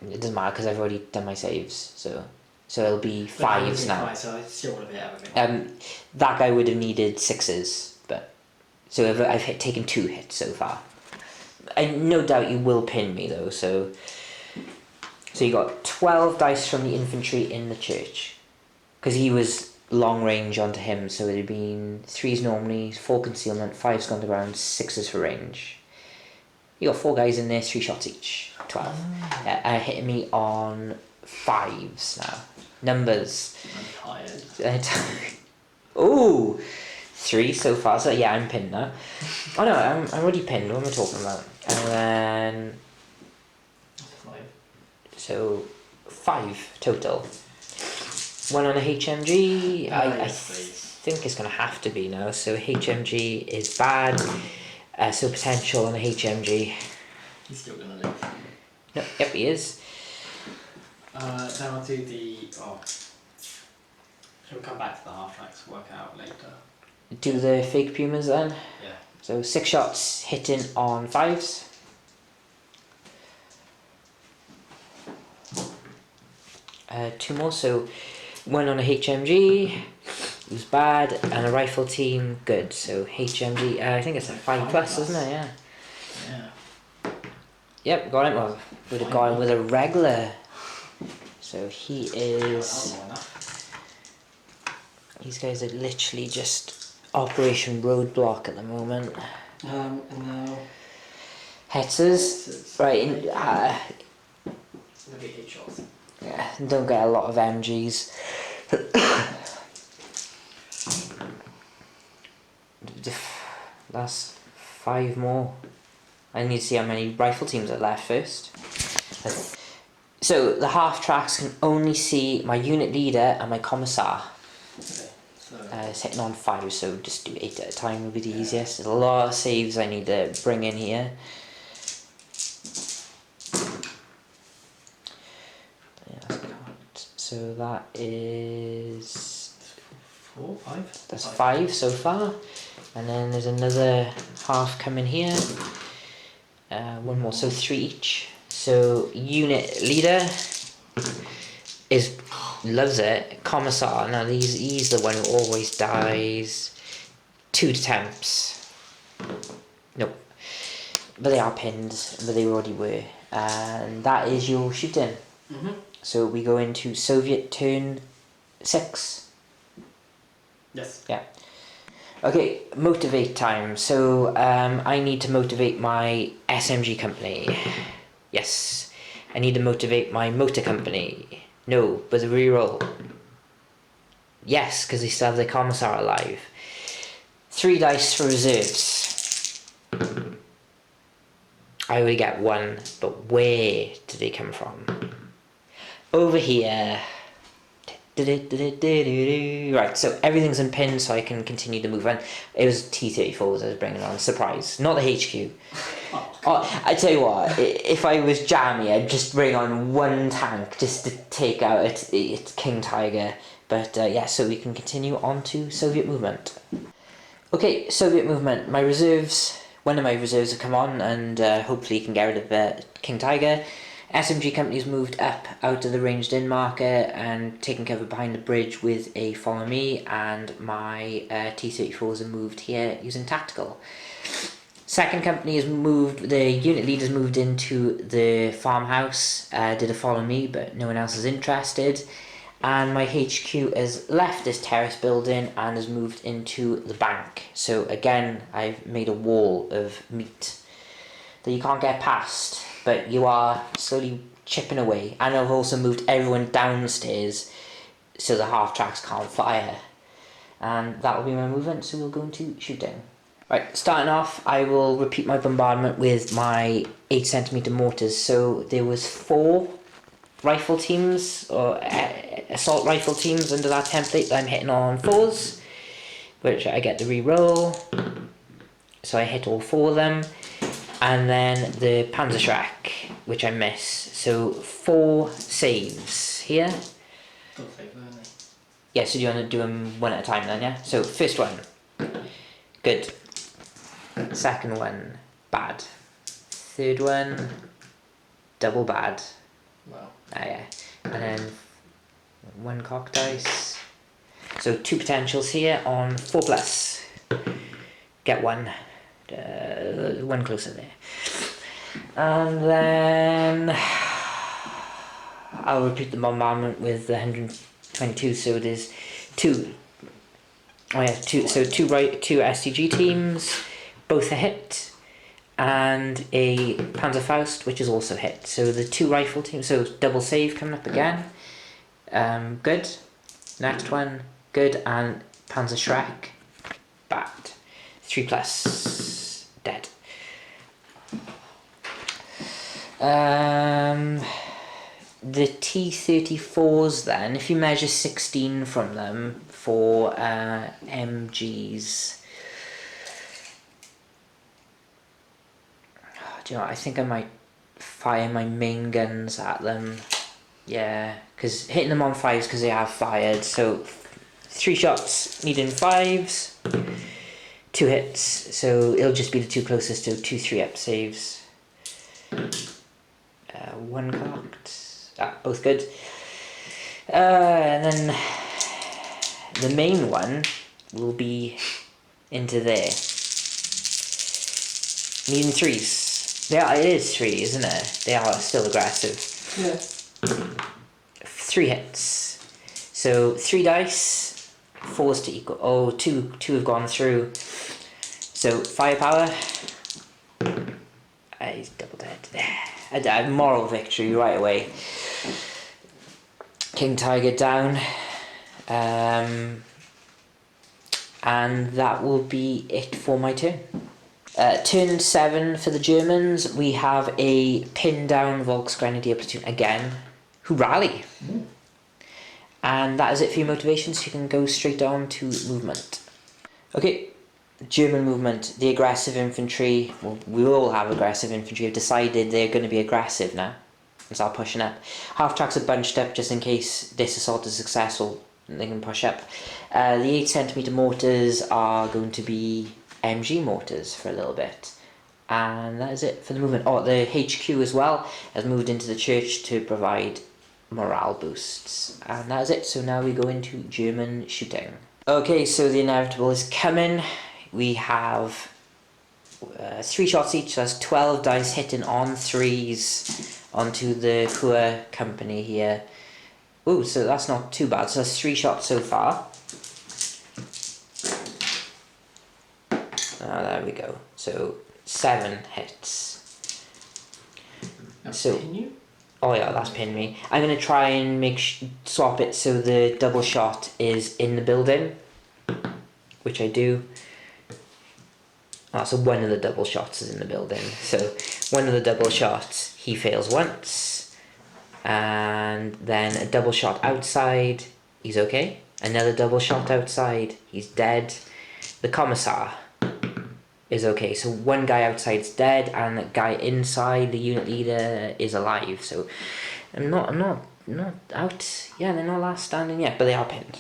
it doesn't matter because I've already done my saves. So it'll be 5s now. So I still would have hit everything. That guy would have needed 6s, but so I've taken 2 hits so far. I no doubt you will pin me though. So you got 12 dice from the infantry in the church, because he was long range onto him. So it'd been 3s normally, 4 concealment, 5s gone to ground, 6s for range. You got 4 guys in there, 3 shots each, 12. Hitting me on 5s now. Numbers. I'm tired. Oh, 3 so far. So yeah, I'm pinned now. Oh no, I'm already pinned. What am I talking about? And then 5. So 5 total. 1 on a HMG. I think it's gonna have to be now. So HMG is bad. So potential on a HMG. He's still gonna live. No, yep, he is. Then I'll do the. Oh. Shall we come back to the half tracks, work out later? Do the fake Pumas then. Yeah. So 6 shots hitting on 5s. Two more, so 1 on a HMG, was bad, and a rifle team, good. So HMG, I think it's a 5+, isn't it? Yeah. Yeah. Yep, got him. Well, would have got him with a regular. So he is. These guys are literally just Operation Roadblock at the moment. And now. Hetzers, right? Maybe 8 shots. Yeah, don't get a lot of MGs. That's 5 more. I need to see how many rifle teams are left first. So the half tracks can only see my unit leader and my commissar. Okay, so It's hitting on 5, so just do 8 at a time would be the easiest. There's a lot of saves I need to bring in here. So that is 4, 5. That's 5 so far, and then there's another half coming here. 1 more, so 3 each. So unit leader loves it. Commissar, now he's the one who always dies. 2 temps. Nope. But they are pinned, but they already were. And that is your shooting. So we go into Soviet turn 6. Yes. Yeah. Okay, motivate time. So I need to motivate my SMG company. Yes. I need to motivate my motor company. No, but the reroll. Yes, because they still have their commissar alive. 3 dice for reserves. I only get 1, but where did they come from? Over here. Right, so everything's in pin, so I can continue to move on. It was T-34s I was bringing on. Surprise. Not the HQ. Oh, I tell you what, if I was jammy, I'd just bring on 1 tank just to take out its King Tiger. But yeah, so we can continue on to Soviet movement. Okay, Soviet movement. My reserves, one of my reserves have come on, and hopefully can get rid of King Tiger. SMG company's moved up out of the ranged in marker and taken cover behind the bridge with a follow me, and my T-34s are moved here using tactical. Second company has moved, the unit leaders moved into the farmhouse, did a follow me, but no one else is interested. And my HQ has left this terrace building and has moved into the bank. So again, I've made a wall of meat that you can't get past, but you are slowly chipping away. And I've also moved everyone downstairs so the half tracks can't fire. And that will be my movement, so we'll go into shooting. Right, starting off, I will repeat my bombardment with my 8cm mortars. So there was 4 rifle teams, or assault rifle teams under that template that I'm hitting on 4s, which I get the re-roll. So I hit all 4 of them. And then the Panzergren, which I miss. So 4 saves here. Don't save them, aren't they? Yeah, so do you want to do them one at a time then, yeah? So first one, good. Second one, bad. Third one, double bad. Wow. Yeah. And then 1 cock dice. So 2 potentials here on 4+. Get 1. 1 closer there. And then I'll repeat the bombardment with the 122. So there's 2. Oh yeah, 2. So 2 STG teams, both a hit, and a Panzerfaust, which is also hit. So the 2 rifle teams, so double save coming up again. Good. Next one, good, and Panzergren, bad. 3+, dead. The T-34s then, if you measure 16 from them for MGs, do you know what, I think I might fire my main guns at them. Yeah, because hitting them on 5s because they have fired. So 3 shots needing 5s, 2 hits, so it'll just be the 2 closest to 2 3-up saves. 1 cocked, both good. And then the main one will be into there. Needing 3s. It is 3, isn't it? They are still aggressive. Yeah. 3 hits. So 3 dice, 4s to equal. Oh, 2 have gone through. So firepower. He's double dead. A moral victory right away. King Tiger down. And that will be it for my turn. Turn 7 for the Germans. We have a pin down Volksgrenadier platoon again, who rally. And that is it for your motivations. You can go straight on to movement. Okay, German movement. The aggressive infantry. Well, we all have aggressive infantry. Have decided they're going to be aggressive now and start pushing up. Half tracks are bunched up just in case this assault is successful. They can push up. The 8cm mortars are going to be MG mortars for a little bit. And that is it for the movement. Oh, the HQ as well has moved into the church to provide morale boosts. And that is it. So now we go into German shooting. Okay, so the inevitable is coming. We have 3 shots each. So that's 12 dice hitting on 3s onto the Hua company here. Ooh, so that's not too bad. So that's 3 shots so far. There we go. So 7 hits. So, oh yeah, that's pinned me. I'm gonna try and swap it so the double shot is in the building, which I do. So one of the double shots is in the building. So one of the double shots he fails once, and then a double shot outside, he's okay. Another double shot outside, he's dead. The commissar is okay. So one guy outside's dead, and the guy inside, the unit leader, is alive. So I'm not out. Yeah, they're not last standing yet, but they are pinned.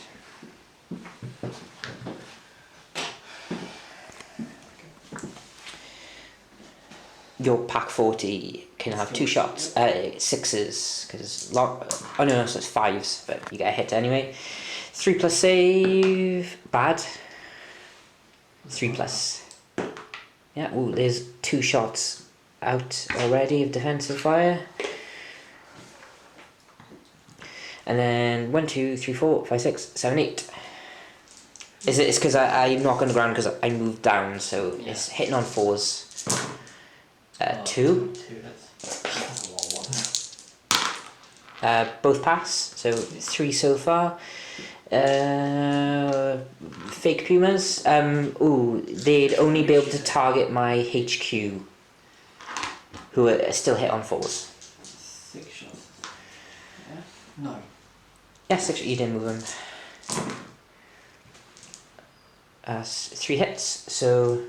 Your pack 40 can have 2 shots, 6s, because oh no, so it's 5s, but you get a hit anyway. 3+ save, bad. 3+. Yeah, ooh, there's 2 shots out already of defensive fire. And then 1, 2, 3, 4, 5, 6, 7, 8. It's because I'm not on the ground because I moved down, so yeah. It's hitting on 4s. 2. That's a lot of ones. Both pass, so 3 so far. Fake Pumas. Ooh, they'd only be able to target my HQ, who are still hit on 4s. 6 shots. Yeah? No. Yeah, 6. You didn't move them. 3 hits, so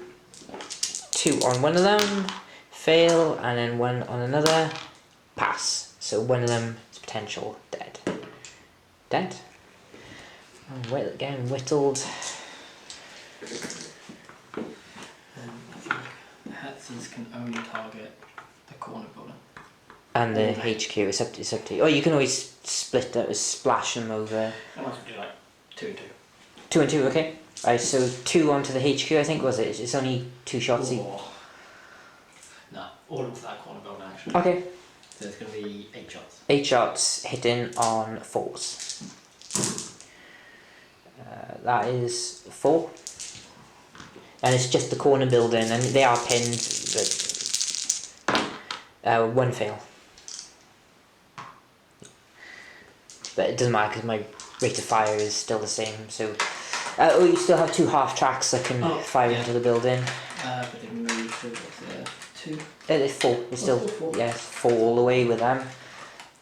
2 on one of them. Fail, and then 1 on another, pass. So one of them is potential dead. Dead? Oh, well, again, whittled. I think Hetzes can only target the corner building. And the HQ, it's up to you. Oh, you can always splash them over. I might do like 2 and 2. 2 and 2, okay. Right, so 2 onto the HQ, I think, was it? It's only 2 shots each. No, all into that corner building actually. Okay. So it's going to be 8 shots. 8 shots hitting on 4s. That is 4. And it's just the corner building, and they are pinned, but 1 fail. But it doesn't matter because my rate of fire is still the same. So, you still have 2 half tracks that can fire into the building. But they moved to 2. It's 4. It's still 4. Yeah, 4 all the way with them.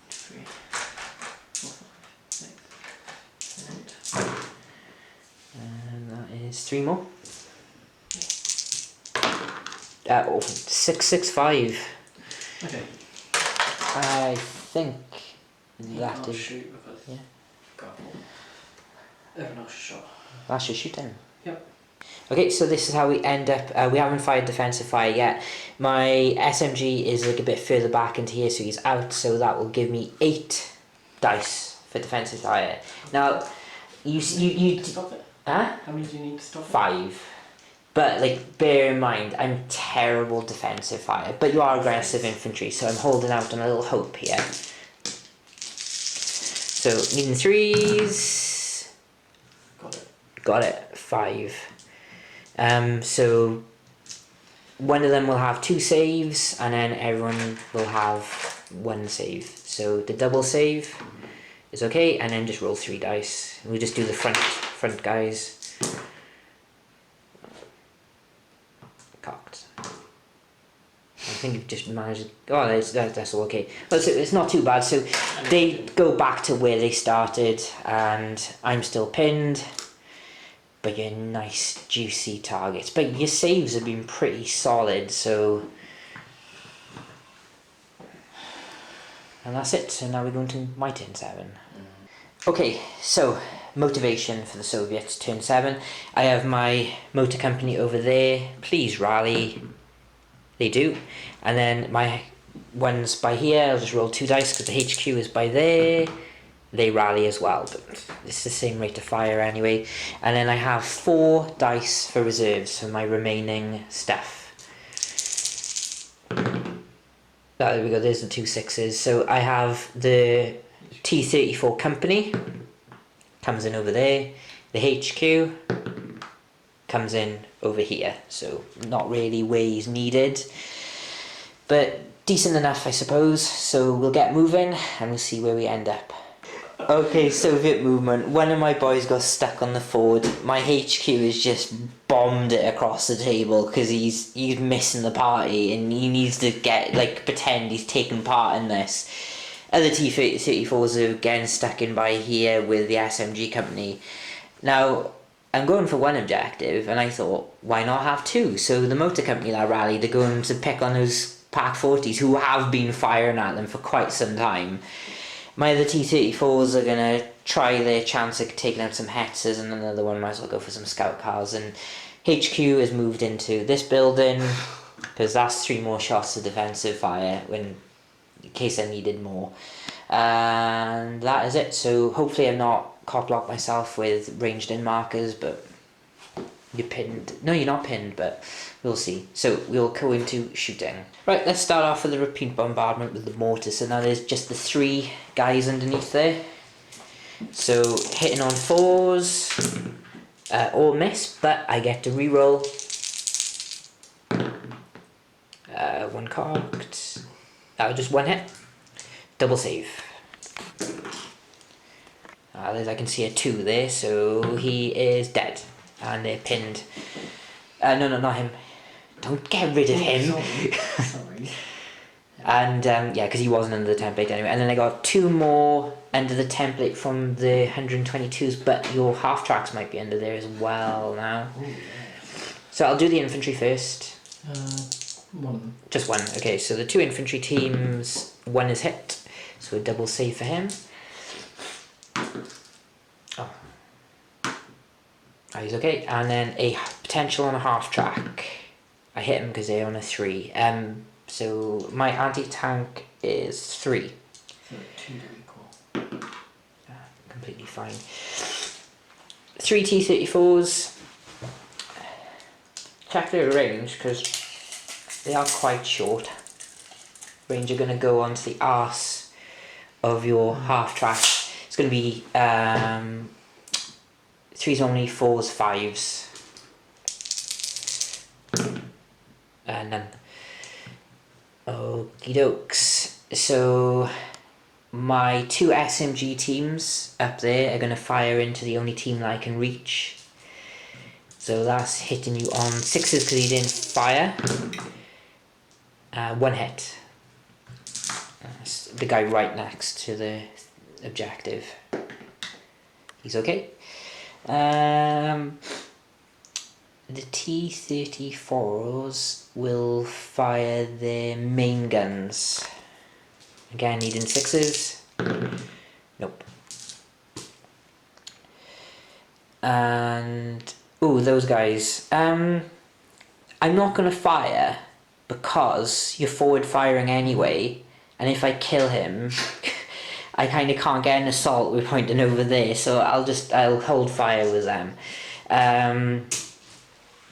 3, 4, 5, 6, 7, 8. And that is 3 more. 6, 6, 5. Okay. I think that can't is. shoot because everyone else is shot. That's your shoot then. Yep. Okay, so this is how we end up. We haven't fired defensive fire yet. My SMG is like a bit further back into here, so he's out. So that will give me 8 dice for defensive fire. Now, you stop it. Huh? How many do you need to stop it? 5. But like, bear in mind, I'm terrible defensive fire. But you are aggressive infantry, so I'm holding out on a little hope here. So needing 3s. Got it. 5. So one of them will have 2 saves, and then everyone will have 1 save. So the double save is okay, and then just roll 3 dice. We'll just do the front guys. Cocked. I think you've just managed. Oh, that's all okay. Well, so it's not too bad. So they go back to where they started, and I'm still pinned. But you're nice, juicy targets. But your saves have been pretty solid, so. And that's it. So now we're going to my turn 7. Okay, so motivation for the Soviets, turn 7. I have my motor company over there. Please rally. They do. And then my ones by here, I'll just roll 2 dice because the HQ is by there. They rally as well, but it's the same rate of fire anyway. And then I have 4 dice for reserves for my remaining stuff. There we go, there's the 2 6s. So I have the T-34 company comes in over there. The HQ comes in over here, so not really where he's needed, but decent enough, I suppose. So we'll get moving and we'll see where we end up. Okay, Soviet movement. One of my boys got stuck on the Ford. My HQ has just bombed it across the table because he's missing the party and he needs to pretend he's taking part in this. Other T-34s are getting stuck in by here with the SMG company. Now, I'm going for one objective and I thought, why not have two? So the motor company that rallied are going to pick on those Pak 40s who have been firing at them for quite some time. My other T-34s are going to try their chance at taking out some Hetzers, and another one might as well go for some scout cars. And HQ has moved into this building because that's 3 more shots of defensive fire in case I needed more. And that is it. So hopefully I'm not cock-blocked myself with ranged in markers, but you're pinned. No, you're not pinned, but we'll see. So we'll go into shooting. Right, let's start off with the repeat bombardment with the mortar. So now there's just the 3 guys underneath there. So hitting on 4s, all miss, but I get to reroll. 1 cocked. That was just 1 hit. Double save. I can see a 2 there, so he is dead. And they're pinned. No, not him. Don't get rid of him. Sorry. And yeah, because he wasn't under the template anyway. And then I got 2 more under the template from the 122s, but your half tracks might be under there as well now. Ooh, yeah. So I'll do the infantry first. One of them. Just 1. Okay, so the 2 infantry teams, 1 is hit, so a double save for him. Oh, he's okay. And then a potential on a half track. I hit him because they're on a 3. So my anti-tank is 3. So 2 to equal. Completely fine. 3 T-34s. Check their range because they are quite short. Range are going to go onto the arse of your half track. It's going to be 3s only, 4s, 5s. None. Okie dokes. So my 2 SMG teams up there are going to fire into the only team that I can reach. So that's hitting you on 6s because he didn't fire. 1 hit. That's the guy right next to the objective. He's okay. The T-34s will fire their main guns. Again, needing 6s. Nope. And those guys. I'm not gonna fire because you're forward firing anyway, and if I kill him, I kind of can't get an assault. We're pointing over there, so I'll hold fire with them.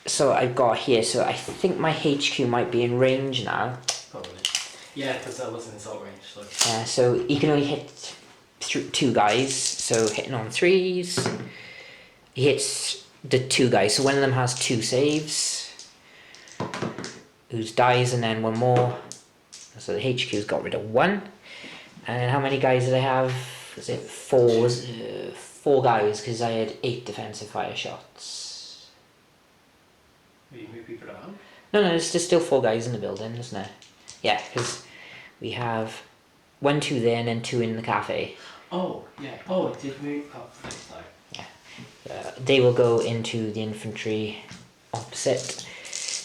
So I've got here, so I think my HQ might be in range now. Probably. Yeah, because that was an assault range. So he can only hit 2 guys, so hitting on 3s. He hits the 2 guys, so one of them has 2 saves. Who's dies, and then 1 more. So the HQ's got rid of 1. And how many guys did I have? Was it 4? 4 guys, because I had 8 defensive fire shots. You move people around? No, there's still 4 guys in the building, isn't there? Yeah, because we have 1, 2 there, and then 2 in the cafe. Oh, yeah. Oh, it did move up next time. Yeah. They will go into the infantry opposite.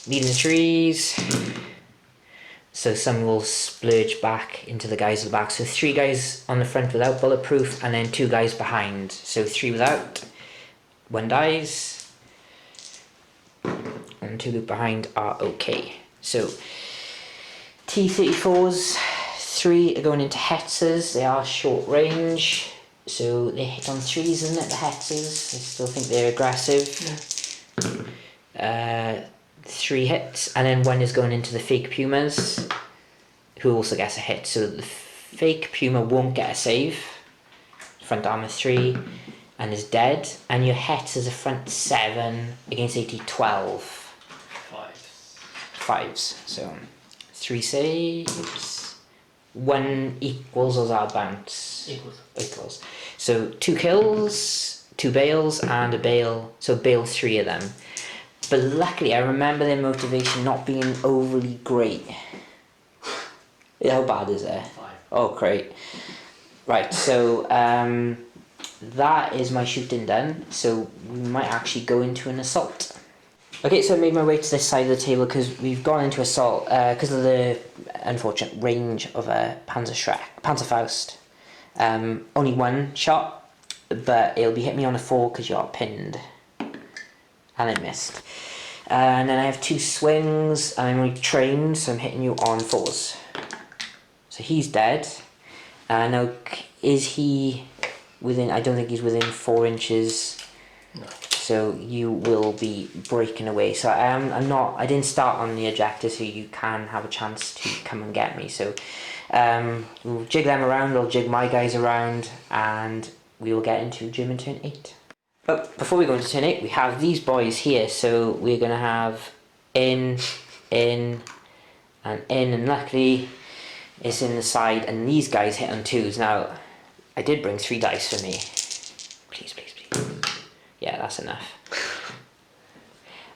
Leading 3s. So some will splurge back into the guys at the back. So 3 guys on the front without bulletproof, and then 2 guys behind. So 3 without. 1 dies. And 2 behind are okay. So T-34s, 3 are going into Hetzers. They are short range, so they hit on 3s, isn't it? The Hetzers. I still think they're aggressive. Yeah. 3 hits, and then 1 is going into the fake Pumas, who also gets a hit. So the fake Puma won't get a save. front armour 3, and is dead. And your Het is a front 7 against AT 12. 5s. So 3 saves. 1 equals or our bounce? Equals. So 2 kills, 2 bales, and a bale. So bale 3 of them. But luckily, I remember their motivation not being overly great. How bad is it? 5. Oh, great. Right, so that is my shooting done. So we might actually go into an assault. Okay, so I made my way to this side of the table because we've gone into assault because of the unfortunate range of a Panzerfaust. Only 1 shot, but it'll be hit me on a 4 because you're pinned. And it missed. And then I have 2 swings, and I'm only trained, so I'm hitting you on 4s. So he's dead. Now, is he within... I don't think he's within 4 inches. No. So you will be breaking away. So I didn't start on the objective, so you can have a chance to come and get me. So we'll jig them around, I'll jig my guys around, and we will get into Jim in turn 8. But before we go into turn 8, we have these boys here. So we're going to have in, and luckily it's in the side, and these guys hit on 2s. Now, I did bring 3 dice for me. Please. Yeah, that's enough.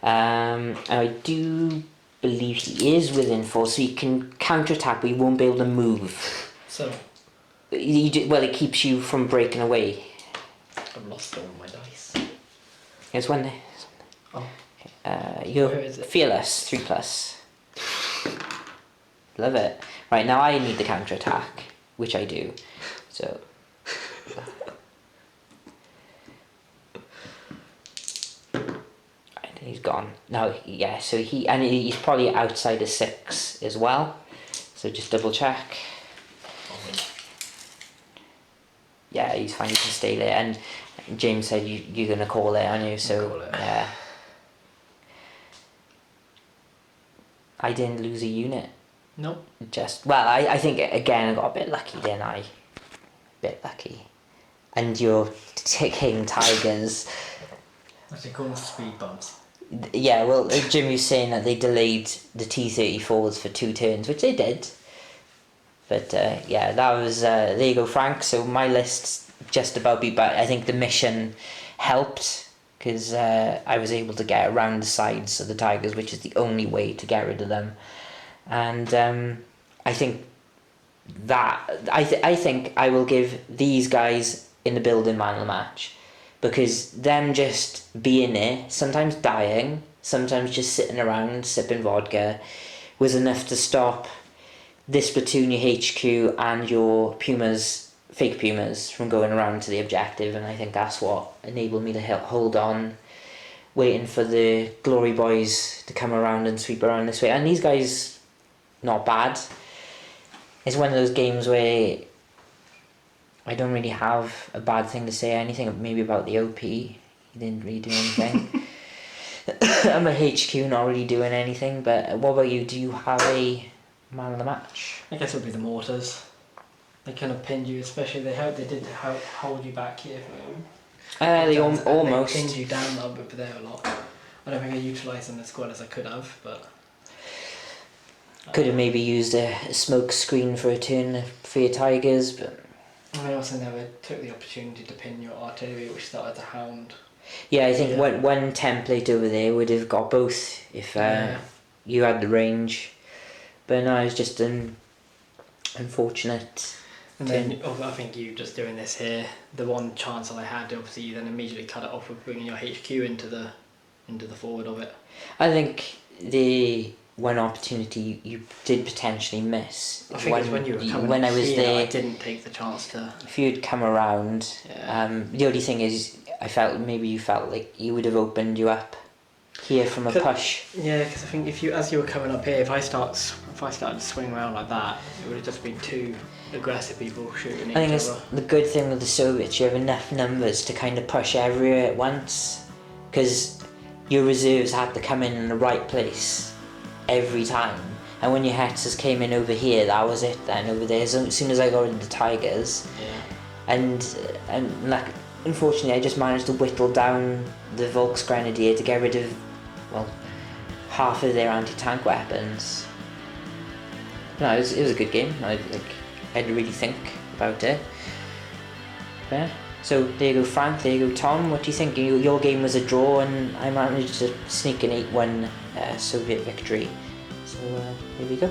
And I do believe he is within 4, so he can counterattack, but he won't be able to move. So? It keeps you from breaking away. I've lost all my dice. There's one there. Oh. Okay. You're Where is it? fearless, 3+. Love it. Right, now I need the counter-attack, which I do. So... Right, he's gone. Now, yeah, so he's probably outside of 6 as well. So just double check. Yeah, he's fine, you can stay there. And James said you're going to call it, aren't you? So, yeah. I didn't lose a unit. Nope. I think, again, I got a bit lucky, didn't I? Bit lucky. And you're ticking tigers. What they call them, speed bumps. Yeah, well, Jimmy was saying that they delayed the T-34s for 2 turns, which they did. But yeah, that was there you go, Frank. So my list just about beat, but I think the mission helped because I was able to get around the sides of the tigers, which is the only way to get rid of them. And I think that I think I will give these guys in the building man of the match, because them just being there, sometimes dying, sometimes just sitting around sipping vodka, was enough to stop this platoon, your HQ, and your Pumas, fake Pumas, from going around to the objective. And I think that's what enabled me to hold on, waiting for the Glory Boys to come around and sweep around this way. And these guys, not bad. It's one of those games where I don't really have a bad thing to say, anything maybe about the OP. He didn't really do anything. I'm a HQ, not really doing anything. But what about you? Do you have a man of the match? I guess it would be the mortars. They kind of pinned you, especially they did hold you back here. They They almost pinned you down a little bit there a lot. I don't think I utilised them as well as I could have, but could have maybe used a smoke screen for a turn for your tigers, but I also never took the opportunity to pin your artillery, which started to hound. yeah, I think one template over there would have got both if you had the range. But no, it was just an unfortunate. And then I think you just doing this here, the one chance that I had, obviously you then immediately cut it off with bringing your HQ into the forward of it. I think the one opportunity you did potentially miss. I think it's when you were coming when I was here, there, I didn't take the chance to. If you'd come around, the only thing is, I felt maybe you felt like you would have opened you up here from a push. Yeah, because I think as you were coming up here, if I started to swing around like that, it would have just been 2 aggressive people shooting each I think other. it's the good thing with the Soviets, you have enough numbers to kind of push everywhere at once, because your reserves had to come in the right place every time. And when your Hexes came in over here, that was it then. Over there, as soon as I got into Tigers, and like, unfortunately I just managed to whittle down the Volksgrenadier to get rid of, well, half of their anti-tank weapons. No, it was a good game. I had to really think about it. But yeah. So there you go, Frank, there you go, Tom. What do you think? Your game was a draw and I managed to sneak an 8-1 Soviet victory. So here we go.